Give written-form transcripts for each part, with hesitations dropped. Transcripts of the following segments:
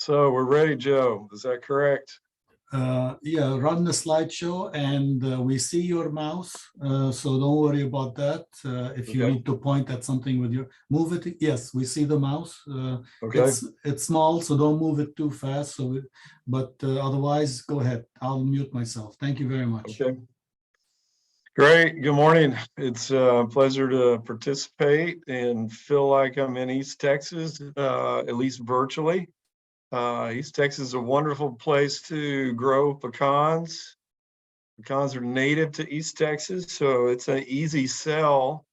So we're ready, Joe. Is that correct? Yeah, run the slideshow and we see your mouse. So don't worry about that. If you Okay. need to point at something with your, move it. Yes, we see the mouse. Okay. It's small, so don't move it too fast. But otherwise, go ahead. I'll mute myself. Thank you very much. Okay. Great. Good morning. It's a pleasure to participate and feel like I'm in East Texas, at least virtually. East Texas is a wonderful place to grow pecans. Pecans are native to East Texas, so it's an easy sell,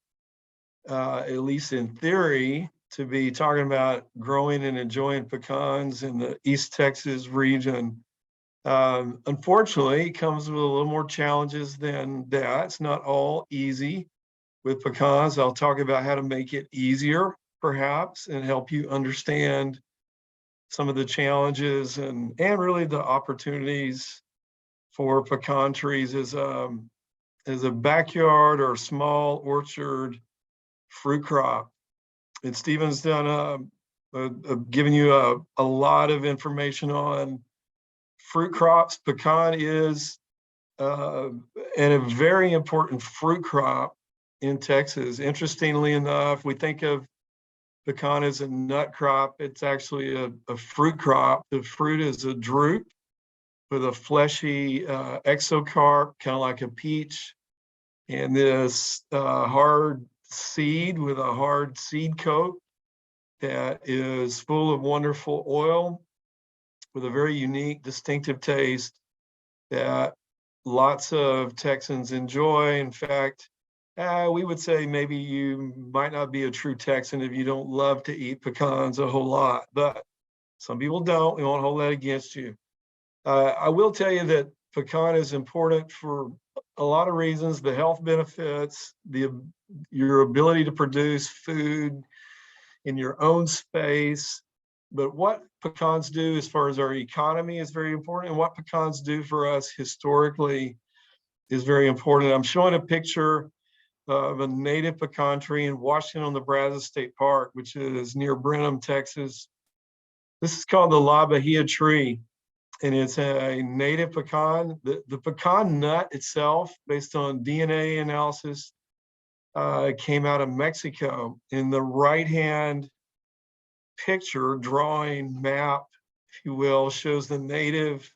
at least in theory, to be talking about growing and enjoying pecans in the East Texas region. Unfortunately, it comes with a little more challenges than that. It's not all easy with pecans. I'll talk about how to make it easier, perhaps, and help you understand some of the challenges and really the opportunities for pecan trees as a backyard or small orchard fruit crop. And Stephen's done given you a lot of information on fruit crops. Pecan is and a very important fruit crop in Texas. Interestingly enough, we think of pecan as a nut crop. It's actually a fruit crop. The fruit is a drupe with a fleshy exocarp, kind of like a peach, and this hard seed with a hard seed coat that is full of wonderful oil with a very unique, distinctive taste that lots of Texans enjoy. In fact, we would say maybe you might not be a true Texan if you don't love to eat pecans a whole lot, but some people don't. We won't hold that against you. I will tell you that pecan is important for a lot of reasons: the health benefits, your ability to produce food in your own space. But what pecans do as far as our economy is very important, and what pecans do for us historically is very important. I'm showing a picture of a native pecan tree in Washington on the Brazos State Park, which is near Brenham, Texas. This is called the La Bahia tree, and it's a native pecan. The pecan nut itself, based on DNA analysis, came out of Mexico. In the right-hand picture, drawing, map, if you will, shows the native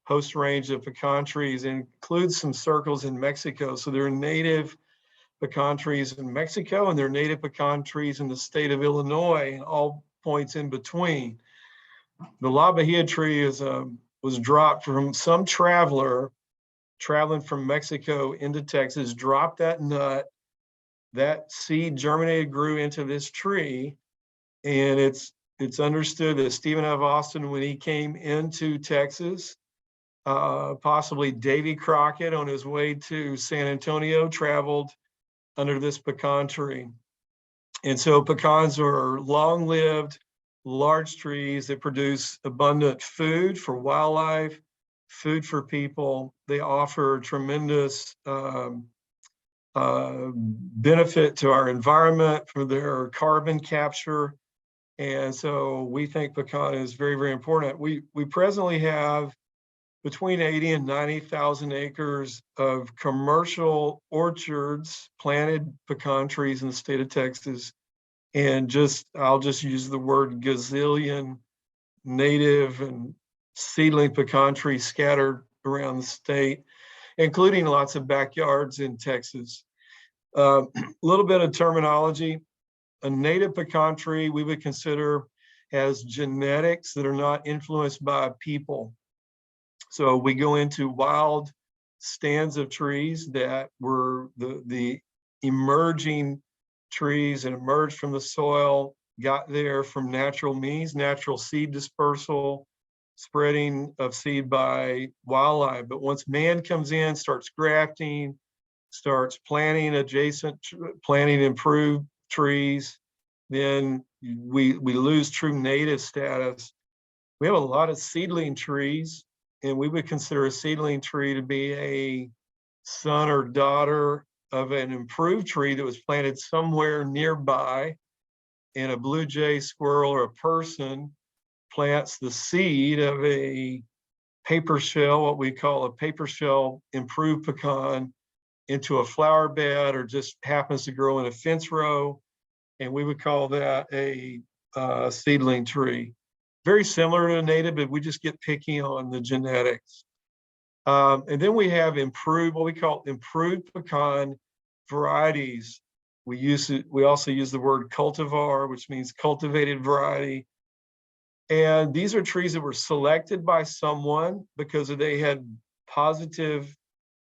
host range of pecan trees and includes some circles in Mexico. So there are native pecan trees in Mexico and there are native pecan trees in the state of Illinois and all points in between. The La Bahia tree was dropped from some traveler traveling from Mexico into Texas, dropped that nut, that seed germinated, grew into this tree. And it's understood that Stephen F. Austin, when he came into Texas, possibly Davy Crockett on his way to San Antonio, traveled under this pecan tree. And so pecans are long-lived, large trees that produce abundant food for wildlife, food for people. They offer tremendous benefit to our environment for their carbon capture. And so we think pecan is very, very important. We presently have between 80 and 90,000 acres of commercial orchards, planted pecan trees in the state of Texas. And I'll just use the word gazillion native and seedling pecan trees scattered around the state, including lots of backyards in Texas. A little bit of terminology. A native pecan tree we would consider has genetics that are not influenced by people. So we go into wild stands of trees that were the emerging trees and emerged from the soil, got there from natural means, natural seed dispersal, spreading of seed by wildlife. But once man comes in, starts grafting, starts planting planting improved trees, then we lose true native status. We have a lot of seedling trees, and we would consider a seedling tree to be a son or daughter of an improved tree that was planted somewhere nearby, and a blue jay, squirrel, or a person plants the seed of a paper shell, what we call a paper shell improved pecan, into a flower bed, or just happens to grow in a fence row, and we would call that a seedling tree. Very similar to a native, but we just get picky on the genetics. And then we have improved, what we call improved pecan varieties. We also use the word cultivar, which means cultivated variety. And these are trees that were selected by someone because they had positive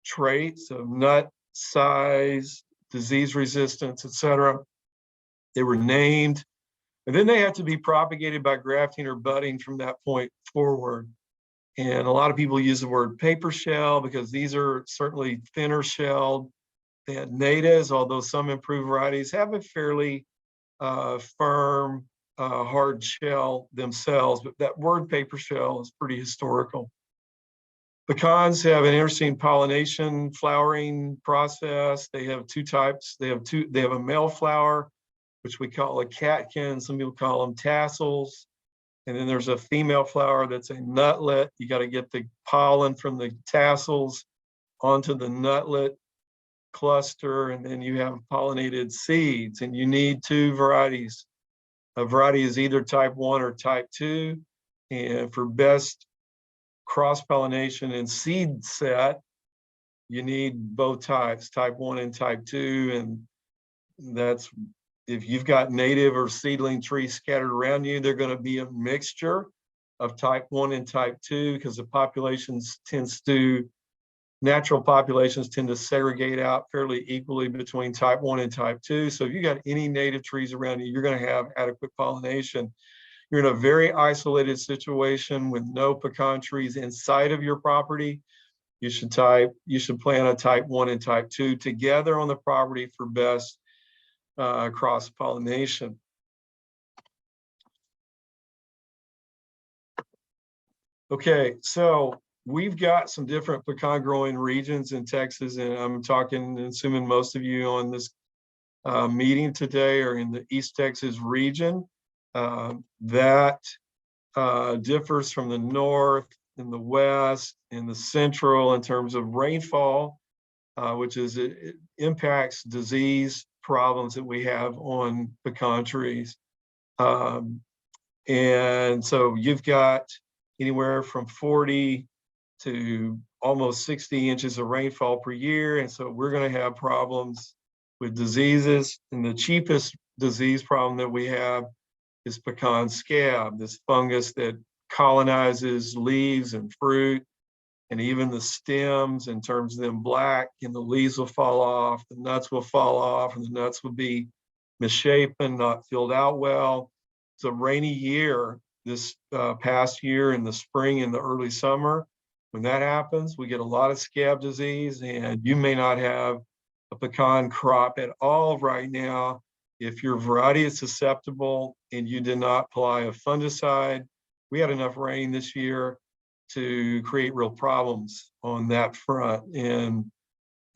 traits of nut size, disease resistance, etc. They were named, and then they have to be propagated by grafting or budding from that point forward. And a lot of people use the word paper shell because these are certainly thinner shelled than natives, although some improved varieties have a fairly firm, hard shell themselves. But that word paper shell is pretty historical. Pecans have an interesting pollination flowering process. They have two types. They have a male flower, which we call a catkin. Some people call them tassels. And then there's a female flower that's a nutlet. You got to get the pollen from the tassels onto the nutlet cluster, and then you have pollinated seeds. And you need two varieties. A variety is either type 1 or type 2. And for best cross-pollination and seed set, you need both types, type 1 and type 2. And that's, if you've got native or seedling trees scattered around you, they're going to be a mixture of type 1 and type 2 because natural populations tend to segregate out fairly equally between type 1 and type 2. So if you got any native trees around you, you're going to have adequate pollination. You're in a very isolated situation with no pecan trees inside of your property. You should plant a type 1 and type 2 together on the property for best cross-pollination. Okay, so we've got some different pecan growing regions in Texas, and I'm talking, assuming most of you on this meeting today are in the East Texas region. That differs from the north and the west and the central in terms of rainfall, which it impacts disease problems that we have on pecan trees. And so you've got anywhere from 40 to almost 60 inches of rainfall per year. And so we're going to have problems with diseases. And the cheapest disease problem that we have is pecan scab, this fungus that colonizes leaves and fruit and even the stems and turns them black, and the leaves will fall off, the nuts will fall off, and the nuts will be misshapen, not filled out well. It's a rainy year this past year in the spring and the early summer. When that happens, we get a lot of scab disease, and you may not have a pecan crop at all right now if your variety is susceptible and you did not apply a fungicide. We had enough rain this year to create real problems on that front. And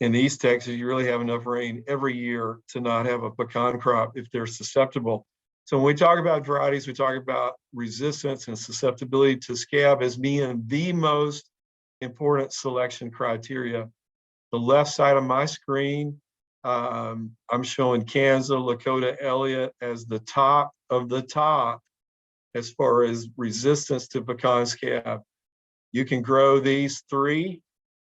in East Texas, you really have enough rain every year to not have a pecan crop if they're susceptible. So when we talk about varieties, we talk about resistance and susceptibility to scab as being the most important selection criteria. The left side of my screen, I'm showing Kansas, Lakota, Elliott as the top of the top as far as resistance to pecan scab. You can grow these three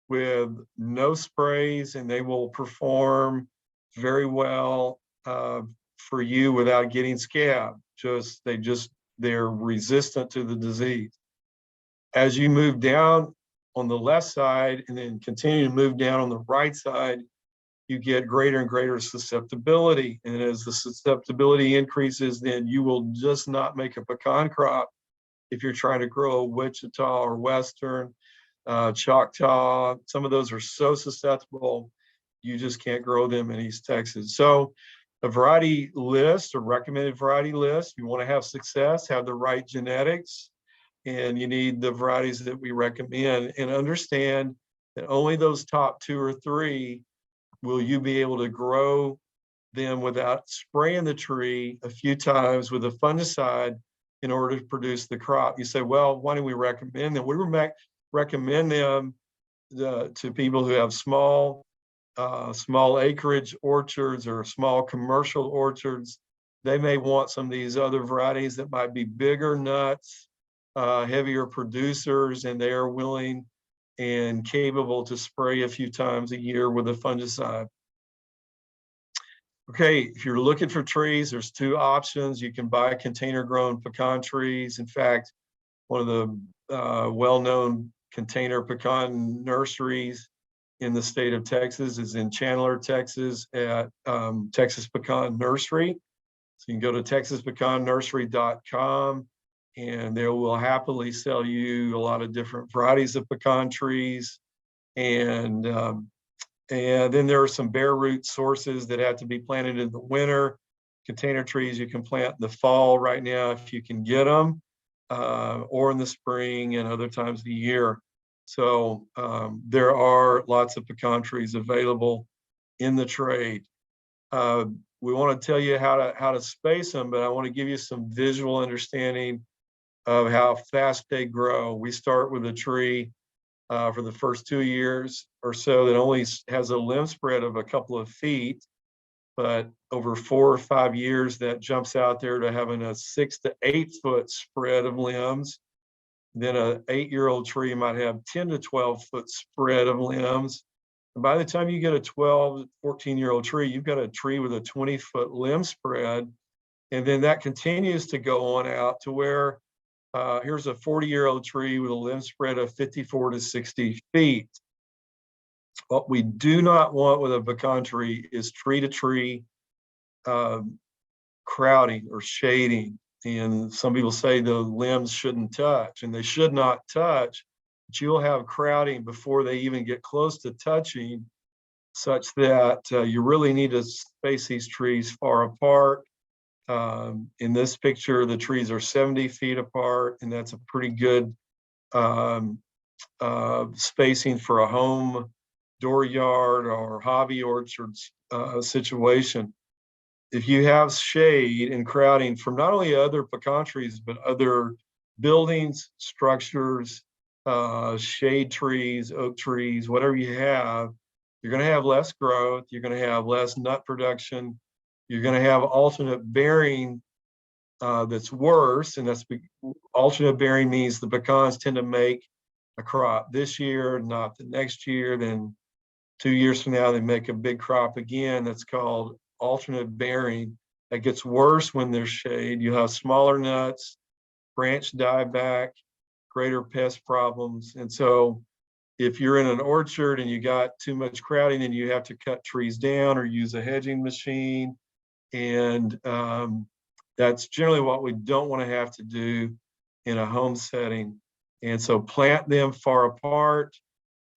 with no sprays, and they will perform very well for you without getting scab. They're resistant to the disease. As you move down on the left side and then continue to move down on the right side, you get greater and greater susceptibility. And as the susceptibility increases, then you will just not make a pecan crop if you're trying to grow Wichita or Western, Choctaw. Some of those are so susceptible, you just can't grow them in East Texas. So a variety list, a recommended variety list, you want to have success, have the right genetics, and you need the varieties that we recommend, and understand that only those top 2 or 3 will you be able to grow them without spraying the tree a few times with a fungicide in order to produce the crop. You say, well, why do we recommend them? We recommend them to people who have small acreage orchards or small commercial orchards. They may want some of these other varieties that might be bigger nuts, heavier producers, and they are willing and capable to spray a few times a year with a fungicide. Okay, if you're looking for trees, there's two options. You can buy container grown pecan trees. In fact, one of the well-known container pecan nurseries in the state of Texas is in Chandler, Texas at Texas Pecan Nursery. So you can go to texaspecannursery.com and they will happily sell you a lot of different varieties of pecan trees. And then there are some bare root sources that have to be planted in the winter. Container trees you can plant in the fall right now if you can get them, or in the spring and other times of the year. So there are lots of pecan trees available in the trade. We want to tell you how to space them, but I want to give you some visual understanding of how fast they grow. We start with a tree for the first 2 years or so that only has a limb spread of a couple of feet, but over 4 or 5 years that jumps out there to having a 6 to 8 foot spread of limbs. Then an 8-year-old tree might have 10 to 12 foot spread of limbs. And by the time you get a 12, 14-year-old tree, you've got a tree with a 20-foot limb spread. And then that continues to go on out to where here's a 40-year-old tree with a limb spread of 54 to 60 feet. What we do not want with a pecan tree is tree-to-tree crowding or shading. And some people say the limbs shouldn't touch, and they should not touch, but you'll have crowding before they even get close to touching, such that you really need to space these trees far apart. In this picture, the trees are 70 feet apart, and that's a pretty good spacing for a home dooryard or hobby orchards situation. If you have shade and crowding from not only other pecan trees, but other buildings, structures, shade trees, oak trees, whatever you have, you're going to have less growth. You're going to have less nut production. You're going to have alternate bearing that's worse. And that's alternate bearing means the pecans tend to make a crop this year, not the next year. Then 2 years from now, they make a big crop again. That's called alternate bearing. That gets worse when there's shade. You have smaller nuts, branch dieback, greater pest problems. And so if you're in an orchard and you got too much crowding, then you have to cut trees down or use a hedging machine. And that's generally what we don't want to have to do in a home setting. And so plant them far apart.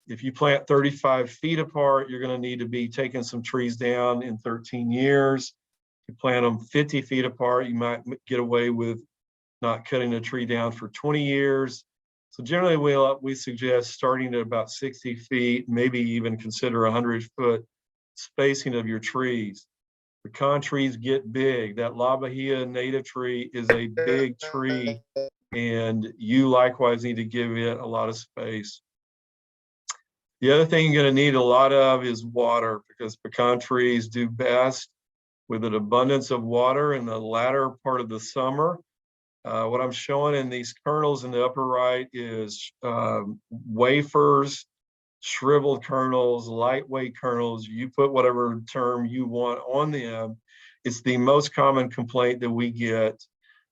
If you plant 35 feet apart, you're going to need to be taking some trees down in 13 years. If you plant them 50 feet apart, you might get away with not cutting a tree down for 20 years. So generally, we suggest starting at about 60 feet, maybe even consider 100-foot spacing of your trees. Pecan trees get big. That La Bahia native tree is a big tree, and you likewise need to give it a lot of space. The other thing you're going to need a lot of is water, because pecan trees do best with an abundance of water in the latter part of the summer. What I'm showing in these kernels in the upper right is wafers, shriveled kernels, lightweight kernels. You put whatever term you want on them. It's the most common complaint that we get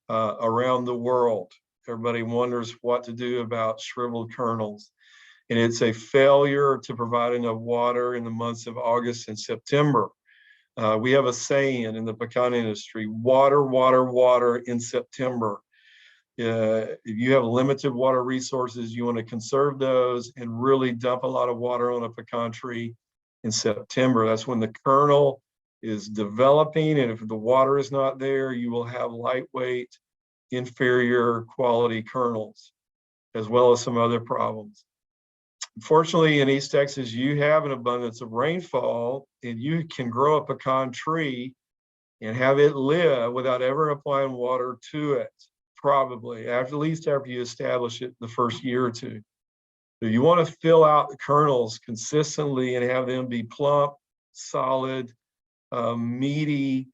around the world. Everybody wonders what to do about shriveled kernels. And it's a failure to provide enough water in the months of August and September. We have a saying in the pecan industry: water, water, water in September. If you have limited water resources, you want to conserve those and really dump a lot of water on a pecan tree in September. That's when the kernel is developing, and if the water is not there, you will have lightweight, inferior quality kernels, as well as some other problems. Fortunately, in East Texas, you have an abundance of rainfall, and you can grow a pecan tree and have it live without ever applying water to it. probably, at least after you establish it the first year or two. If you want to fill out the kernels consistently and have them be plump, solid, meaty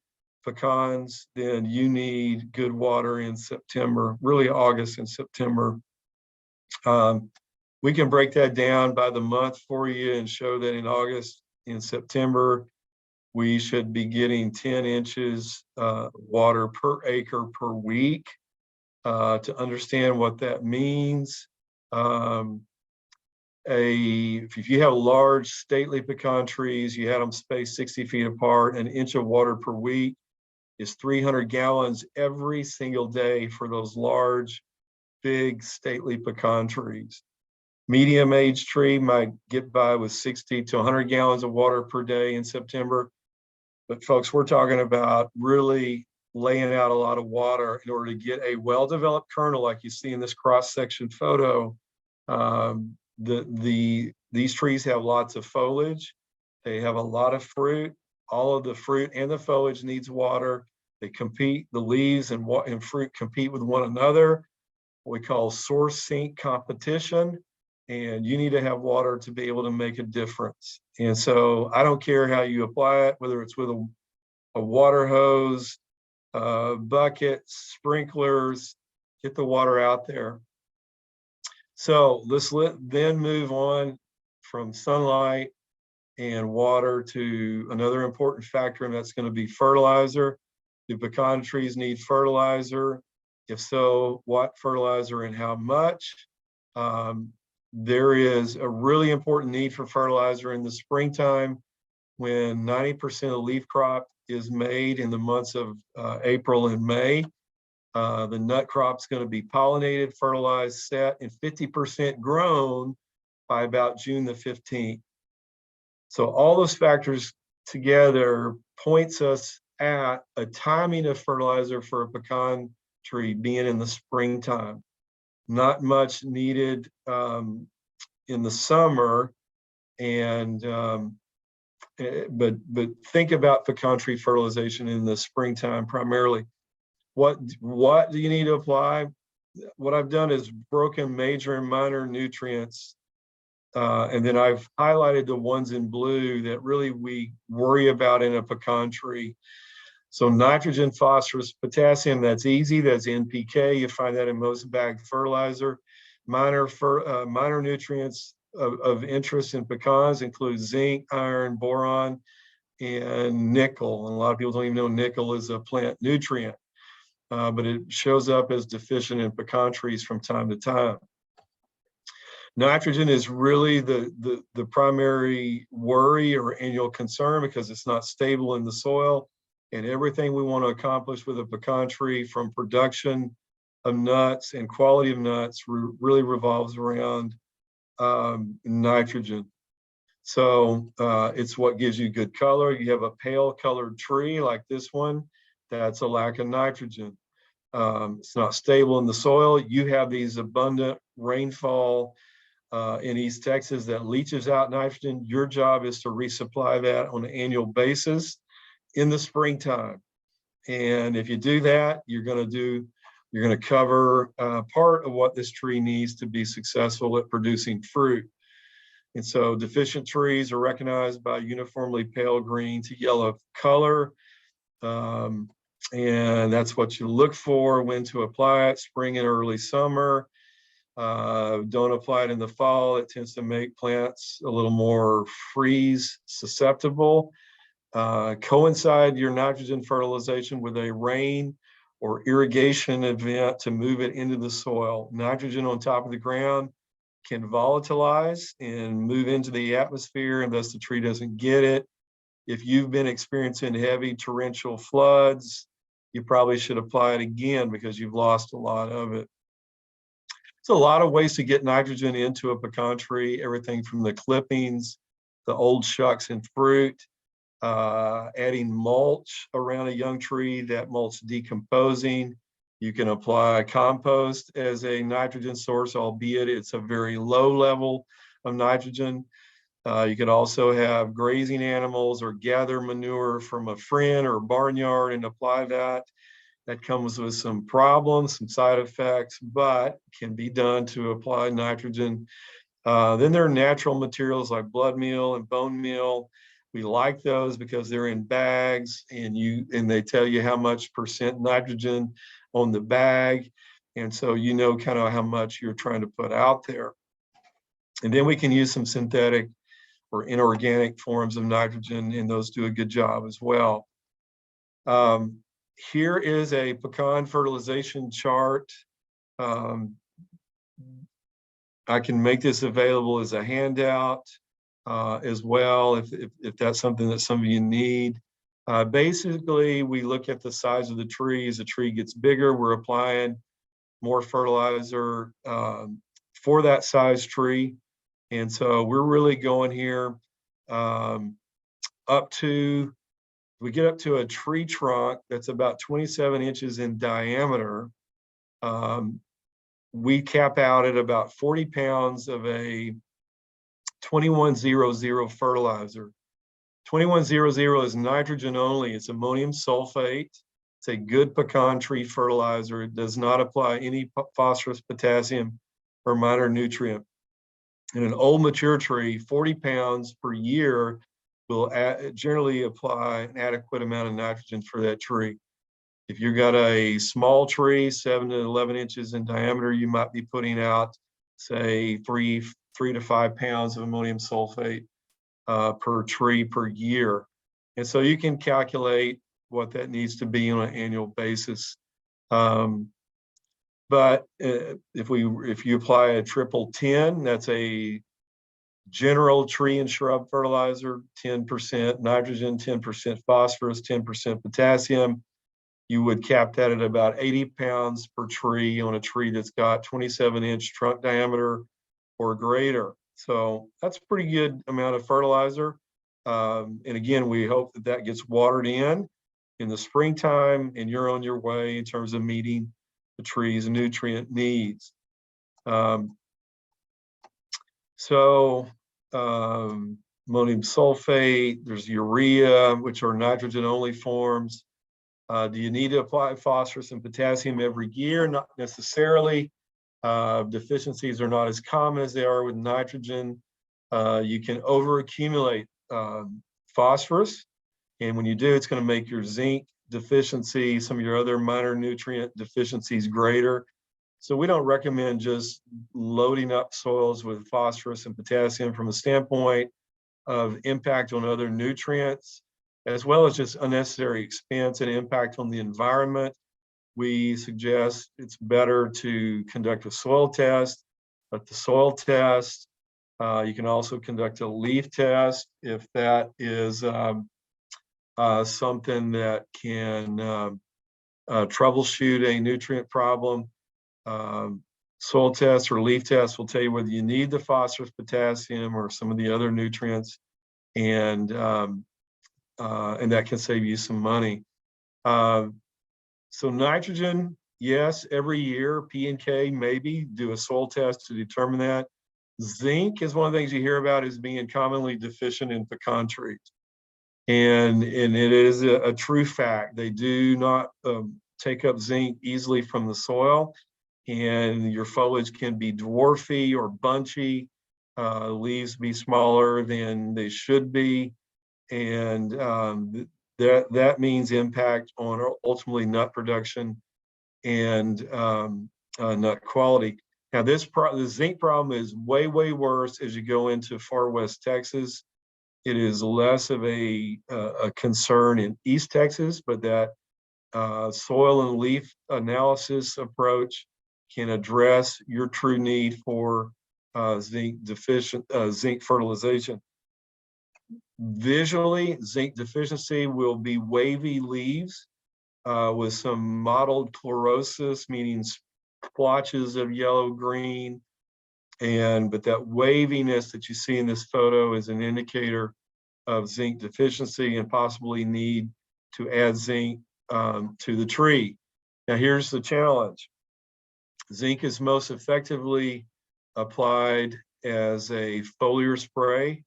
pecans, then you need good water in September, really August and September. We can break that down by the month for you and show that in August and September, we should be getting 10 inches water per acre per week. To understand what that means, if you have large stately pecan trees, you had them spaced 60 feet apart, an inch of water per week is 300 gallons every single day for those large, big, stately pecan trees. Medium age tree might get by with 60 to 100 gallons of water per day in September. But folks, we're talking about really laying out a lot of water in order to get a well-developed kernel like you see in this cross-section photo. These trees have lots of foliage. They have a lot of fruit. All of the fruit and the foliage needs water. They compete, the leaves and fruit compete with one another, what we call source sink competition. And you need to have water to be able to make a difference. And so I don't care how you apply it, whether it's with a water hose, buckets, sprinklers, get the water out there. So let's then move on from sunlight and water to another important factor, and that's going to be fertilizer. Do pecan trees need fertilizer? If so, what fertilizer and how much? There is a really important need for fertilizer in the springtime when 90% of the leaf crop is made in the months of April and May. The nut crop's going to be pollinated, fertilized, set, and 50% grown by about June the 15th. So all those factors together points us at a timing of fertilizer for a pecan tree being in the springtime. Not much needed in the summer, and but think about pecan tree fertilization in the springtime primarily. What do you need to apply? What I've done is broken major and minor nutrients, and then I've highlighted the ones in blue that really we worry about in a pecan tree. So nitrogen, phosphorus, potassium, that's easy, that's NPK. You find that in most bagged fertilizer. Minor nutrients of interest in pecans include zinc, iron, boron, and nickel. And a lot of people don't even know nickel is a plant nutrient, but it shows up as deficient in pecan trees from time to time. Nitrogen is really the primary worry or annual concern because it's not stable in the soil. And everything we want to accomplish with a pecan tree, from production of nuts and quality of nuts, really revolves around nitrogen. So it's what gives you good color. You have a pale colored tree like this one, that's a lack of nitrogen. It's not stable in the soil. You have these abundant rainfall in East Texas that leaches out nitrogen. Your job is to resupply that on an annual basis in the springtime. And if you do that, you're going to cover part of what this tree needs to be successful at producing fruit. And so deficient trees are recognized by uniformly pale green to yellow color. And that's what you look for when to apply it, spring and early summer. Don't apply it in the fall. It tends to make plants a little more freeze susceptible. Coincide your nitrogen fertilization with a rain or irrigation event to move it into the soil. Nitrogen on top of the ground can volatilize and move into the atmosphere, and thus the tree doesn't get it. If you've been experiencing heavy torrential floods, you probably should apply it again because you've lost a lot of it. There's a lot of ways to get nitrogen into a pecan tree, everything from the clippings, the old shucks and fruit, adding mulch around a young tree, that mulch decomposing. You can apply compost as a nitrogen source, albeit it's a very low level of nitrogen. You could also have grazing animals or gather manure from a friend or barnyard and apply that. That comes with some problems, some side effects, but can be done to apply nitrogen. Then there are natural materials like blood meal and bone meal. We like those because they're in bags, and they tell you how much percent nitrogen on the bag. And so you know kind of how much you're trying to put out there. And then we can use some synthetic or inorganic forms of nitrogen, and those do a good job as well. Here is a pecan fertilization chart. I can make this available as a handout as well if that's something that some of you need. Basically, we look at the size of the tree. As the tree gets bigger, we're applying more fertilizer for that size tree. And so we're really going here we get up to a tree trunk that's about 27 inches in diameter. We cap out at about 40 pounds of a 2100 fertilizer. 2100 is nitrogen only. It's ammonium sulfate. It's a good pecan tree fertilizer. It does not apply any phosphorus, potassium, or minor nutrient. In an old mature tree, 40 pounds per year will generally apply an adequate amount of nitrogen for that tree. If you've got a small tree, 7 to 11 inches in diameter, you might be putting out, say, 3 to 5 pounds of ammonium sulfate per tree per year. And so you can calculate what that needs to be on an annual basis. But if you apply a 10-10, that's a general tree and shrub fertilizer, 10% nitrogen, 10% phosphorus, 10% potassium. You would cap that at about 80 pounds per tree on a tree that's got 27-inch trunk diameter or greater. So that's a pretty good amount of fertilizer. And again, we hope that gets watered in the springtime, and you're on your way in terms of meeting the tree's nutrient needs. Ammonium sulfate, there's urea, which are nitrogen-only forms. Do you need to apply phosphorus and potassium every year? Not necessarily. Deficiencies are not as common as they are with nitrogen. You can overaccumulate phosphorus, and when you do, it's going to make your zinc deficiency, some of your other minor nutrient deficiencies greater. So we don't recommend just loading up soils with phosphorus and potassium from a standpoint of impact on other nutrients, as well as just unnecessary expense and impact on the environment. We suggest it's better to conduct a soil test. At the soil test, you can also conduct a leaf test if that is something that can troubleshoot a nutrient problem. Soil tests or leaf tests will tell you whether you need the phosphorus, potassium, or some of the other nutrients, and that can save you some money. So nitrogen, yes, every year. P and K, maybe do a soil test to determine that. Zinc is one of the things you hear about as being commonly deficient in pecan trees, and it is a true fact. They do not take up zinc easily from the soil, and your foliage can be dwarfy or bunchy, leaves be smaller than they should be, and that means impact on ultimately nut production and nut quality. Now, the zinc problem is way, way worse as you go into far west Texas. It is less of a concern in East Texas, but that soil and leaf analysis approach can address your true need for zinc fertilization. Visually, zinc deficiency will be wavy leaves with some mottled chlorosis, meaning splotches of yellow-green. But that waviness that you see in this photo is an indicator of zinc deficiency and possibly need to add zinc to the tree. Now, here's the challenge. Zinc is most effectively applied as a foliar spray.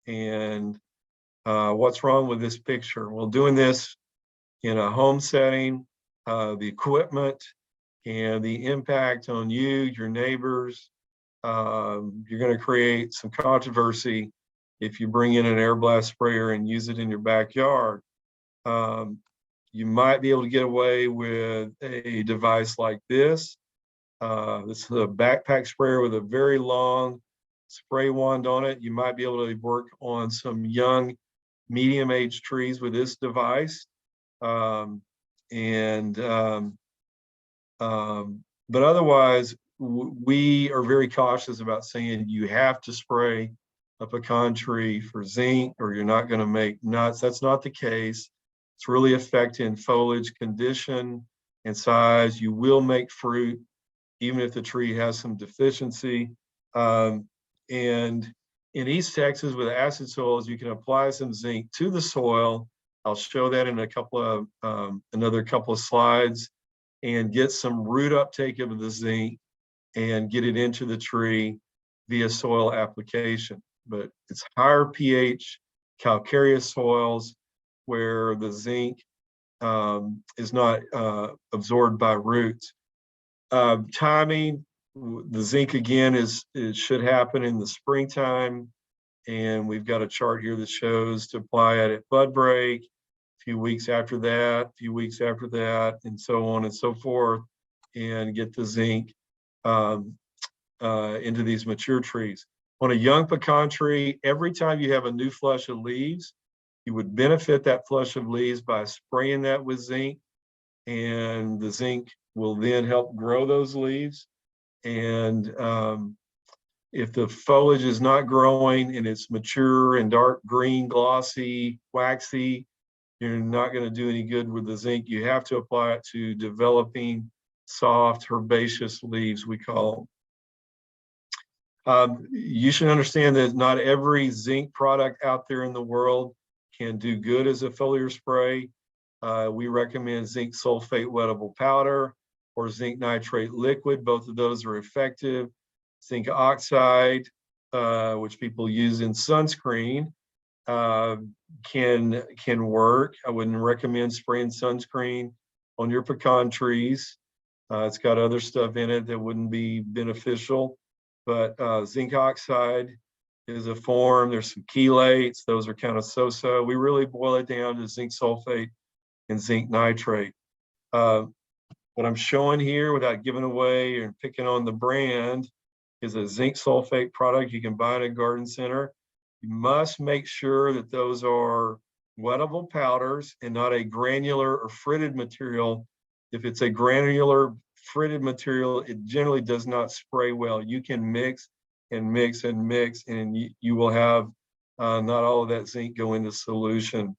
And what's wrong with this picture? Well, doing this in a home setting the equipment, and the impact on you, your neighbors. You're going to create some controversy if you bring in an air blast sprayer and use it in your backyard. You might be able to get away with a device like this. This is a backpack sprayer with a very long spray wand on it. You might be able to work on some young, medium-aged trees with this device. But otherwise, we are very cautious about saying you have to spray a pecan tree for zinc or you're not going to make nuts. That's not the case. It's really affecting foliage condition and size. You will make fruit even if the tree has some deficiency. And in East Texas with acid soils, you can apply some zinc to the soil. I'll show that in a couple of another couple of slides, and get some root uptake of the zinc and get it into the tree via soil application. But it's higher pH calcareous soils where the zinc is not absorbed by roots. Timing, the zinc again it should happen in the springtime, and we've got a chart here that shows to apply it at bud break, a few weeks after that, a few weeks after that, and so on and so forth, and get the zinc into these mature trees. On a young pecan tree, every time you have a new flush of leaves, you would benefit that flush of leaves by spraying that with zinc, and the zinc will then help grow those leaves. And if the foliage is not growing and it's mature and dark green, glossy, waxy, you're not going to do any good with the zinc. You have to apply it to developing soft herbaceous leaves, we call them. You should understand that not every zinc product out there in the world can do good as a foliar spray. We recommend zinc sulfate wettable powder or zinc nitrate liquid. Both of those are effective. Zinc oxide, which people use in sunscreen, can work. I wouldn't recommend spraying sunscreen on your pecan trees. It's got other stuff in it that wouldn't be beneficial. But zinc oxide is a form. There's some chelates. Those are kind of so-so. We really boil it down to zinc sulfate and zinc nitrate. What I'm showing here, without giving away and picking on the brand, is a zinc sulfate product you can buy at a garden center. You must make sure that those are wettable powders and not a granular or fritted material. If it's a granular fritted material, it generally does not spray well. You can mix and mix and mix, and you will have not all of that zinc go into solution.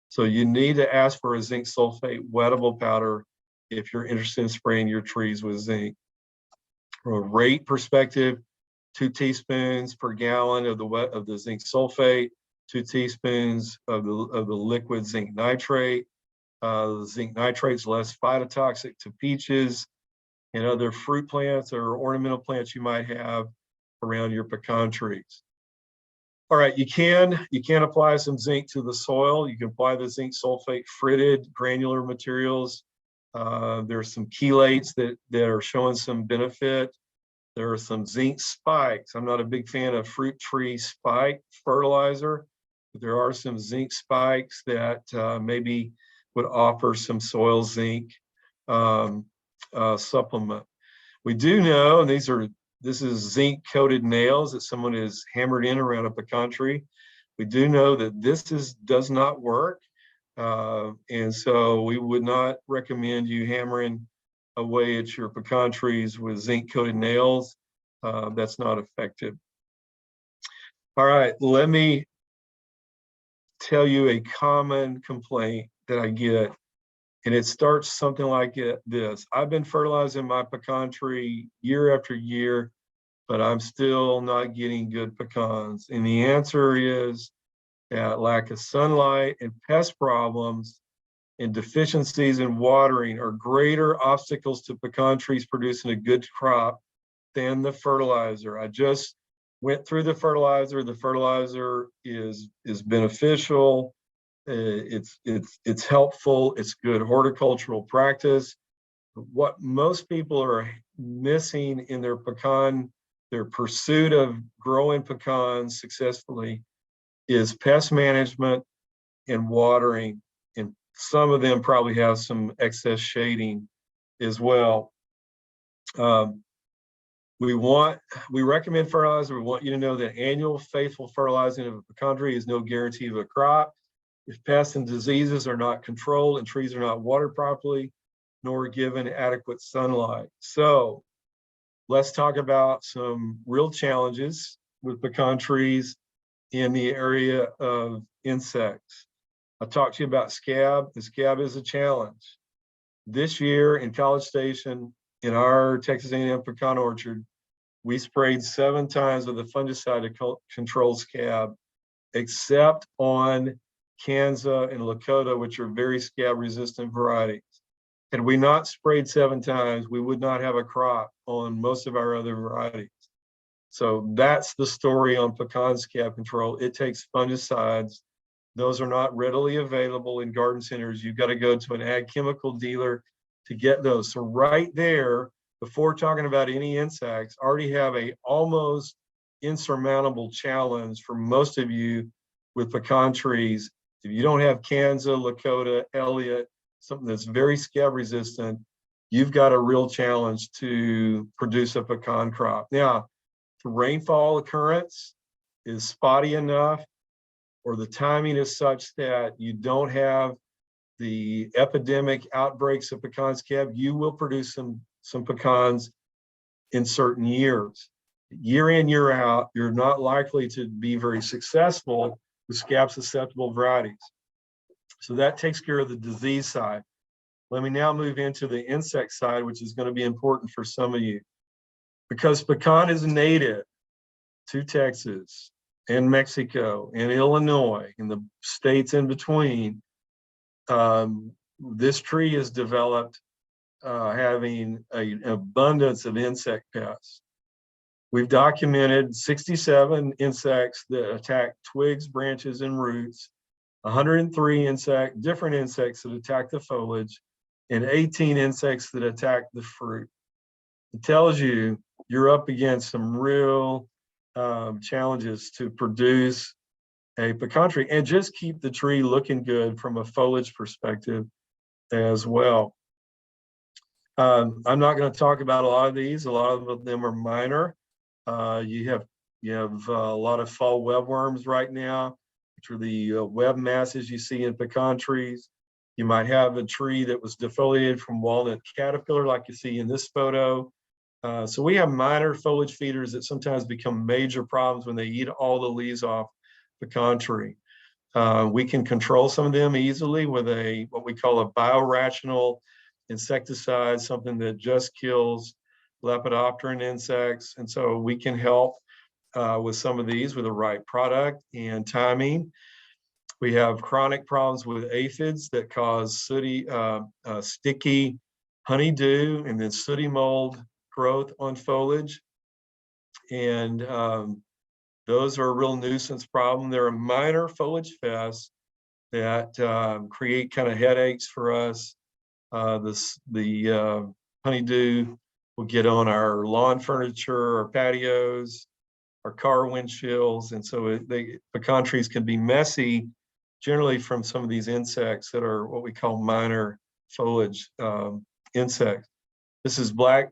So you need to ask for a zinc sulfate wettable powder if you're interested in spraying your trees with zinc. From a rate perspective, 2 teaspoons per gallon of the zinc sulfate, 2 teaspoons of the liquid zinc nitrate. The zinc nitrate is less phytotoxic to peaches and other fruit plants or ornamental plants you might have around your pecan trees. All right, you can apply some zinc to the soil. You can apply the zinc sulfate fritted granular materials. There's some chelates that are showing some benefit. There are some zinc spikes. I'm not a big fan of fruit tree spike fertilizer, but there are some zinc spikes that maybe would offer some soil zinc supplement. We do know, and this is zinc coated nails that someone has hammered in around a pecan tree. We do know that this does not work. And so we would not recommend you hammering away at your pecan trees with zinc coated nails. That's not effective. All right, let me tell you a common complaint that I get, and it starts something like this. I've been fertilizing my pecan tree year after year, but I'm still not getting good pecans. And the answer is that lack of sunlight and pest problems and deficiencies in watering are greater obstacles to pecan trees producing a good crop than the fertilizer. I just went through the fertilizer. The fertilizer is beneficial. It's helpful. It's good horticultural practice. What most people are missing in their pursuit of growing pecans successfully is pest management and watering. And some of them probably have some excess shading as well. We recommend fertilizer. We want you to know that annual faithful fertilizing of a pecan tree is no guarantee of a crop. If pests and diseases are not controlled and trees are not watered properly, nor given adequate sunlight. So let's talk about some real challenges with pecan trees in the area of insects. I talked to you about scab. The scab is a challenge. This year in College Station, in our Texas A&M pecan orchard, we sprayed 7 times with a fungicide to control scab, except on Kansas and Lakota, which are very scab resistant varieties. Had we not sprayed 7 times, we would not have a crop on most of our other varieties. So that's the story on pecan scab control. It takes fungicides. Those are not readily available in garden centers. You've got to go to an ag chemical dealer to get those. So right there, before talking about any insects, already have a almost insurmountable challenge for most of you with pecan trees. If you don't have Kansas, Lakota, Elliott, something that's very scab resistant, you've got a real challenge to produce a pecan crop. Now, the rainfall occurrence is spotty enough, or the timing is such that you don't have the epidemic outbreaks of pecan scab, you will produce some pecans in certain years. Year in, year out, you're not likely to be very successful with scab susceptible varieties. So that takes care of the disease side. Let me now move into the insect side, which is going to be important for some of you. Because pecan is native to Texas and Mexico and Illinois and the states in between, this tree has developed having an abundance of insect pests. We've documented 67 insects that attack twigs, branches, and roots, 103 different insects that attack the foliage, and 18 insects that attack the fruit. It tells you you're up against some real challenges to produce a pecan tree and just keep the tree looking good from a foliage perspective as well. I'm not going to talk about a lot of these. A lot of them are minor. You have a lot of fall webworms right now, which are the web masses you see in pecan trees. You might have a tree that was defoliated from walnut caterpillar, like you see in this photo. So we have minor foliage feeders that sometimes become major problems when they eat all the leaves off pecan tree. We can control some of them easily with what we call a biorational insecticide, something that just kills lepidopteran insects. And so we can help with some of these with the right product and timing. We have chronic problems with aphids that cause sooty, sticky honeydew and then sooty mold growth on foliage. And those are a real nuisance problem. They're a minor foliage pest that create kind of headaches for us. The honeydew will get on our lawn furniture, our patios, our car windshields. And so pecan trees can be messy generally from some of these insects that are what we call minor foliage insects. This is black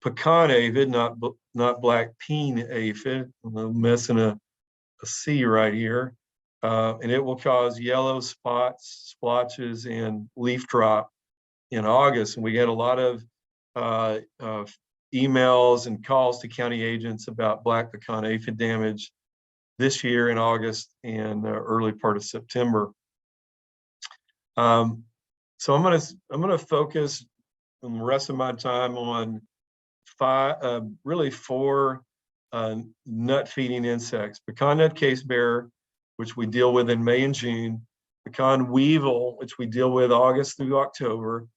pecan aphid, not black peen aphid. I'm missing a C right here. And it will cause yellow spots, splotches, and leaf drop in August. And we get a lot of emails and calls to county agents about black pecan aphid damage this year in August and the early part of September. So I'm gonna focus the rest of my time on really four nut feeding insects: pecan nut case bearer, which we deal with in May and June; pecan weevil, which we deal with August through October;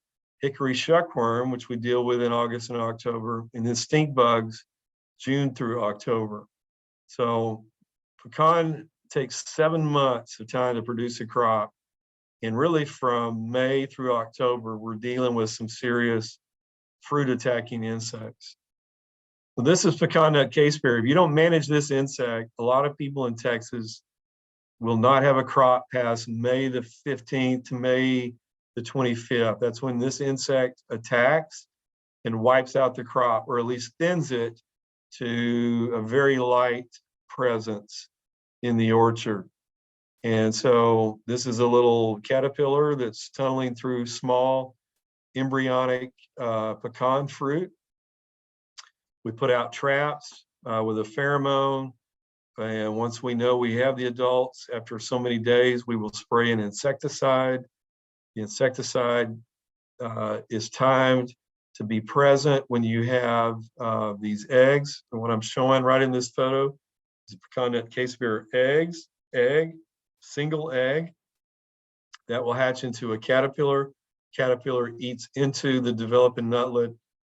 hickory shuckworm, which we deal with in August and October; and then stink bugs, June through October. So pecan takes 7 months of time to produce a crop. And really from May through October, we're dealing with some serious fruit attacking insects. So this is pecan nut caseberry. If you don't manage this insect, a lot of people in Texas will not have a crop past May the 15th to May the 25th. That's when this insect attacks and wipes out the crop, or at least thins it to a very light presence in the orchard. And so this is a little caterpillar that's tunneling through small embryonic pecan fruit. We put out traps with a pheromone. And once we know we have the adults, after so many days, we will spray an insecticide. The insecticide is timed to be present when you have these eggs. And what I'm showing right in this photo is pecan nut caseberry egg, single egg that will hatch into a caterpillar. Caterpillar eats into the developing nutlet.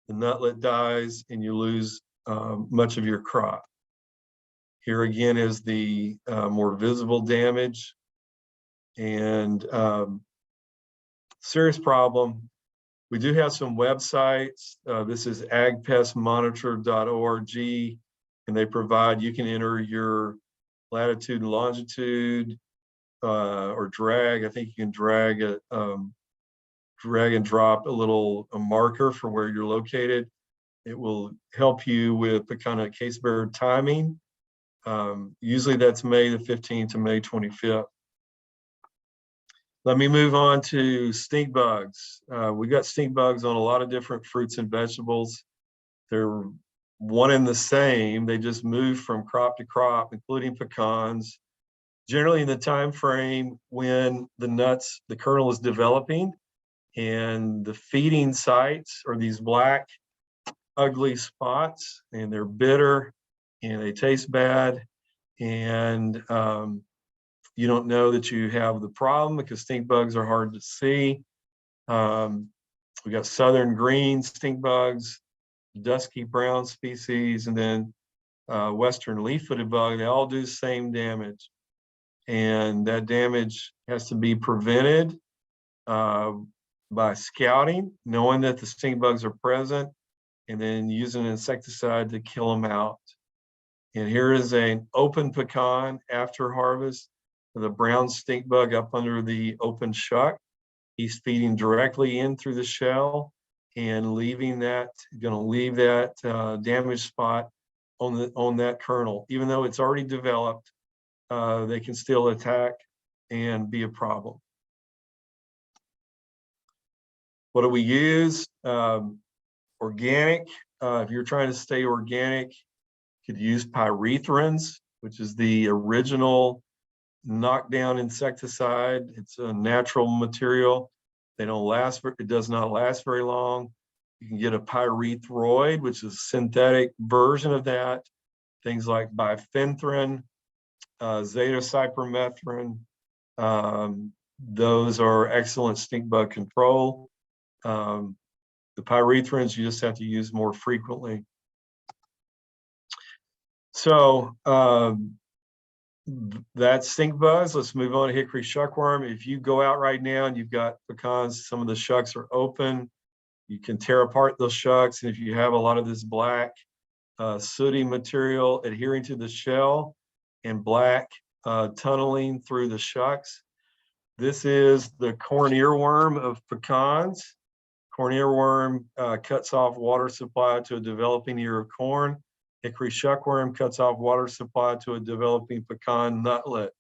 The nutlet dies and you lose much of your crop. Here again is the more visible damage and serious problem. We do have some websites. This is agpestmonitor.org, and they provide, you can enter your latitude and longitude or drag. I think you can drag and drop a marker for where you're located. It will help you with the kind of caseberry timing. Usually that's May the 15th to May 25th. Let me move on to stink bugs. We got stink bugs on a lot of different fruits and vegetables. They're one and the same. They just move from crop to crop, including pecans. Generally in the time frame when the kernel is developing, and the feeding sites are these black, ugly spots, and they're bitter and they taste bad. And you don't know that you have the problem because stink bugs are hard to see. We got southern green stink bugs, dusky brown species, and then western leaf-footed bug. They all do the same damage. And that damage has to be prevented by scouting, knowing that the stink bugs are present, and then using an insecticide to kill them out. And here is an open pecan after harvest with a brown stink bug up under the open shuck. He's feeding directly in through the shell and leaving that, gonna leave that damaged spot on that kernel. Even though it's already developed, they can still attack and be a problem. What do we use? Organic. If you're trying to stay organic, you could use pyrethrins, which is the original knockdown insecticide. It's a natural material. They don't last, it does not last very long. You can get a pyrethroid, which is a synthetic version of that. Things like bifenthrin, zeta-cypermethrin. Those are excellent stink bug control. The pyrethrins, you just have to use more frequently. So that's stink bugs. Let's move on to hickory shuckworm. If you go out right now and you've got pecans, some of the shucks are open, you can tear apart those shucks. And if you have a lot of this black sooty material adhering to the shell and black tunneling through the shucks, this is the corn earworm of pecans. Corn earworm cuts off water supply to a developing ear of corn. Hickory shuckworm cuts off water supply to a developing pecan nutlet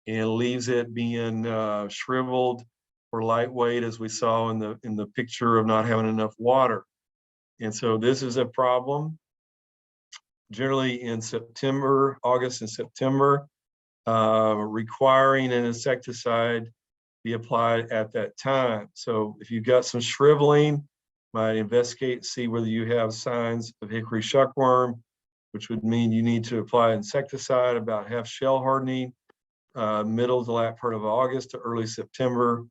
and leaves it being shriveled or lightweight, as we saw in the picture of not having enough water. And so this is a problem generally in September, August and September, requiring an insecticide be applied at that time. So if you've got some shriveling, might investigate, see whether you have signs of hickory shuckworm, which would mean you need to apply insecticide about half shell hardening, middle to late part of August to early September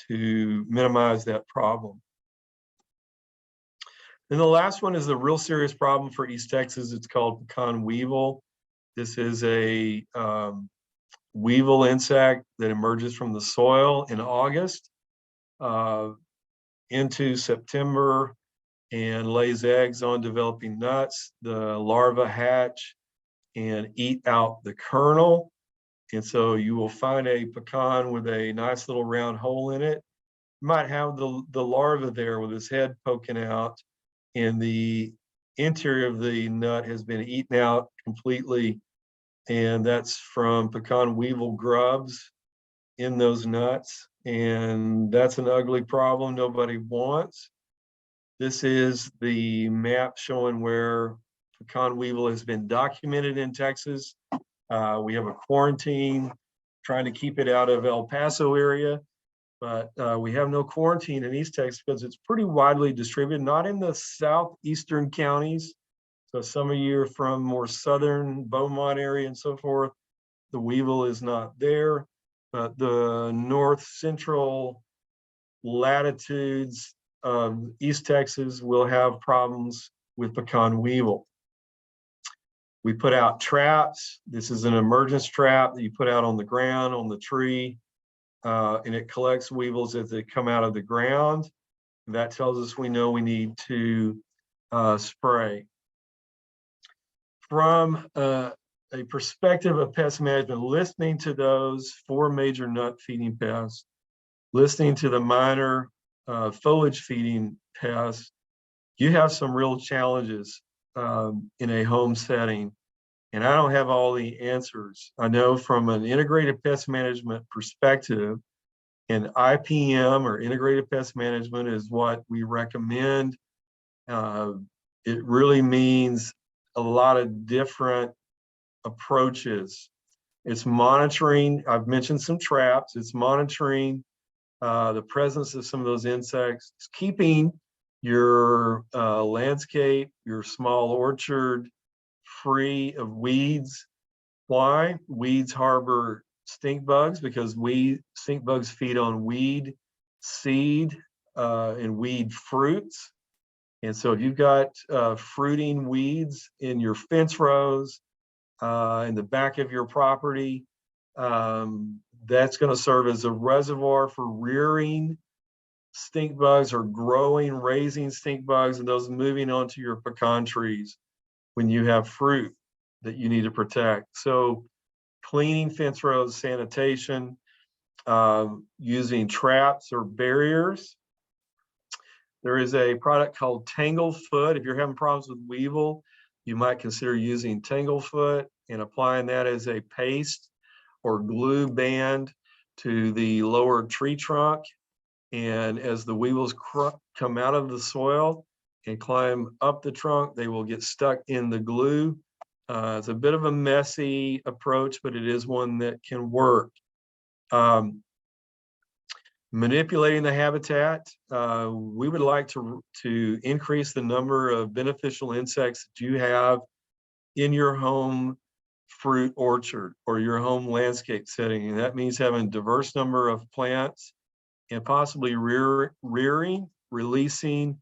to minimize that problem. Then the last one is a real serious problem for East Texas. It's called pecan weevil. This is a weevil insect that emerges from the soil in August into September and lays eggs on developing nuts. The larvae hatch and eat out the kernel. And so you will find a pecan with a nice little round hole in it. You might have the larva there with its head poking out, and the interior of the nut has been eaten out completely. And that's from pecan weevil grubs in those nuts. And that's an ugly problem nobody wants. This is the map showing where pecan weevil has been documented in Texas. We have a quarantine trying to keep it out of El Paso area, but we have no quarantine in East Texas because it's pretty widely distributed, not in the southeastern counties. So some of you are from more southern Beaumont area and so forth. The weevil is not there, but the north central latitudes of East Texas will have problems with pecan weevil. We put out traps. This is an emergence trap that you put out on the ground, on the tree, and it collects weevils as they come out of the ground. That tells us we know we need to spray. From a perspective of pest management, listening to those 4 major nut feeding pests, listening to the minor foliage feeding pests, you have some real challenges in a home setting. And I don't have all the answers. I know from an integrated pest management perspective, and IPM or integrated pest management is what we recommend. It really means a lot of different approaches. It's monitoring, I've mentioned some traps, it's monitoring the presence of some of those insects. It's keeping your landscape, your small orchard free of weeds. Why? Weeds harbor stink bugs because stink bugs feed on weed seed and weed fruits. And so if you've got fruiting weeds in your fence rows, in the back of your property, that's going to serve as a reservoir for rearing stink bugs or raising stink bugs, and those moving onto your pecan trees when you have fruit that you need to protect. So cleaning fence rows, sanitation, using traps or barriers. There is a product called Tanglefoot. If you're having problems with weevil, you might consider using Tanglefoot and applying that as a paste or glue band to the lower tree trunk. And as the weevils come out of the soil and climb up the trunk, they will get stuck in the glue. It's a bit of a messy approach, but it is one that can work. Manipulating the habitat, we would like to increase the number of beneficial insects that you have in your home fruit orchard or your home landscape setting. And that means having a diverse number of plants and possibly rearing, releasing,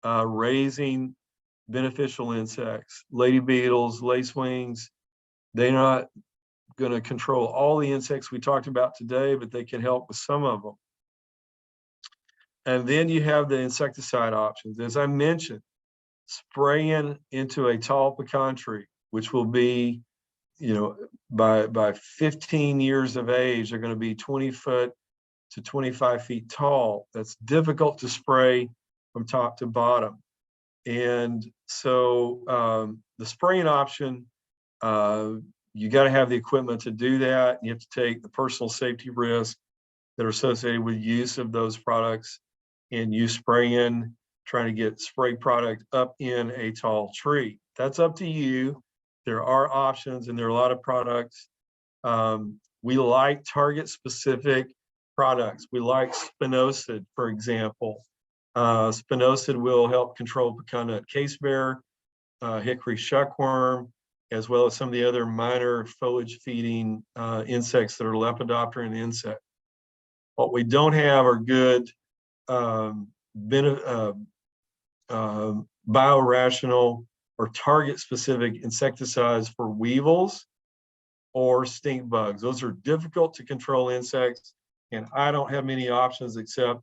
raising beneficial insects. Lady beetles, lacewings, they're not going to control all the insects we talked about today, but they can help with some of them. And then you have the insecticide options. As I mentioned, spraying into a tall pecan tree, which will be, by 15 years of age, they're going to be 20 foot to 25 feet tall. That's difficult to spray from top to bottom. And so the spraying option, you got to have the equipment to do that. You have to take the personal safety risks that are associated with use of those products and you spraying, trying to get spray product up in a tall tree. That's up to you. There are options and there are a lot of products. We like target specific products. We like spinosad, for example. Spinosad will help control pecan nut case bear, hickory shuckworm, as well as some of the other minor foliage feeding insects that are lepidopteran insects. What we don't have are good biorational or target specific insecticides for weevils. or stink bugs. Those are difficult to control insects, and I don't have many options except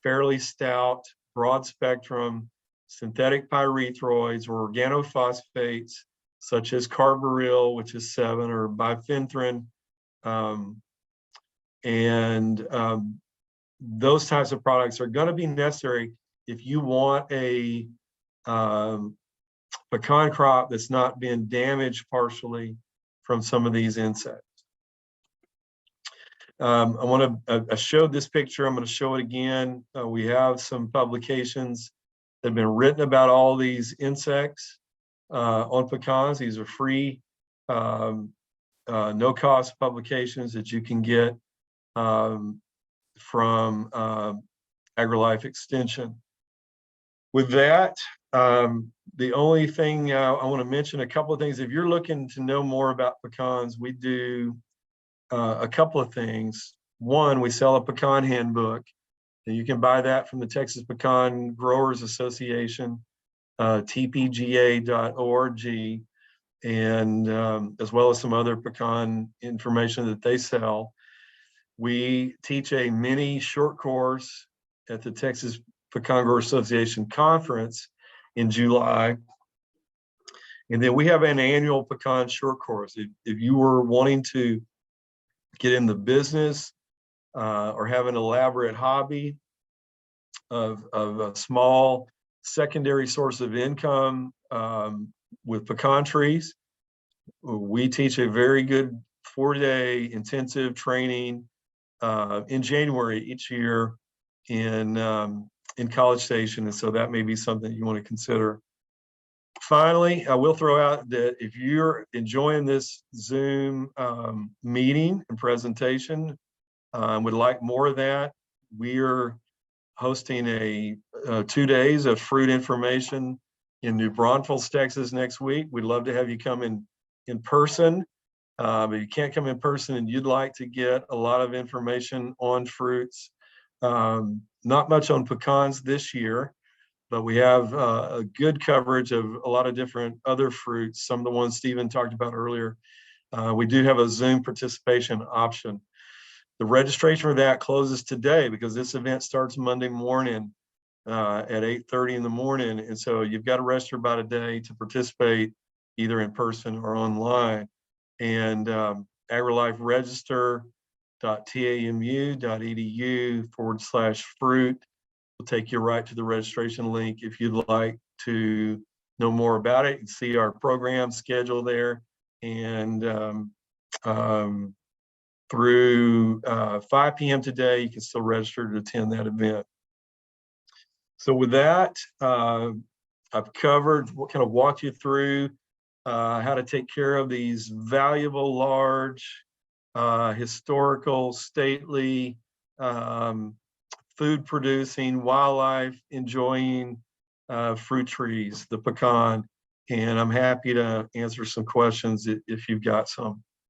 fairly stout, broad spectrum, synthetic pyrethroids or organophosphates, such as carbaryl, which is 7, or bifenthrin, those types of products are going to be necessary if you want a pecan crop that's not been damaged partially from some of these insects. I showed this picture. I'm going to show it again. We have some publications that have been written about all these insects on pecans. These are free, no-cost publications that you can get from AgriLife Extension. With that, the only thing I want to mention, a couple of things. If you're looking to know more about pecans, we do a couple of things. One, we sell a pecan handbook, and you can buy that from the Texas Pecan Growers Association, tpga.org, and as well as some other pecan information that they sell. We teach a mini short course at the Texas Pecan Growers Association conference in July. And then we have an annual pecan short course. If you were wanting to get in the business or have an elaborate hobby of a small secondary source of income with pecan trees, we teach a very good 4-day intensive training in January each year in College Station, and so that may be something you want to consider. Finally, I will throw out that if you're enjoying this Zoom meeting and presentation, would like more of that, we are hosting 2 days of fruit information in New Braunfels, Texas next week. We'd love to have you come in person. But you can't come in person and you'd like to get a lot of information on fruits. Not much on pecans this year, but we have a good coverage of a lot of different other fruits, some of the ones Stephen talked about earlier. We do have a Zoom participation option. The registration for that closes today because this event starts Monday morning at 8:30 in the morning. And so you've got to register about a day to participate either in person or online. And agriLifeRegister.tamu.edu/fruit will take you right to the registration link. If you'd like to know more about it, you can see our program schedule there. And through 5 p.m. today, you can still register to attend that event. So with that, I've covered, kind of walked you through how to take care of these valuable, large, historical, stately, food-producing, wildlife-enjoying fruit trees, the pecan. And I'm happy to answer some questions if you've got some.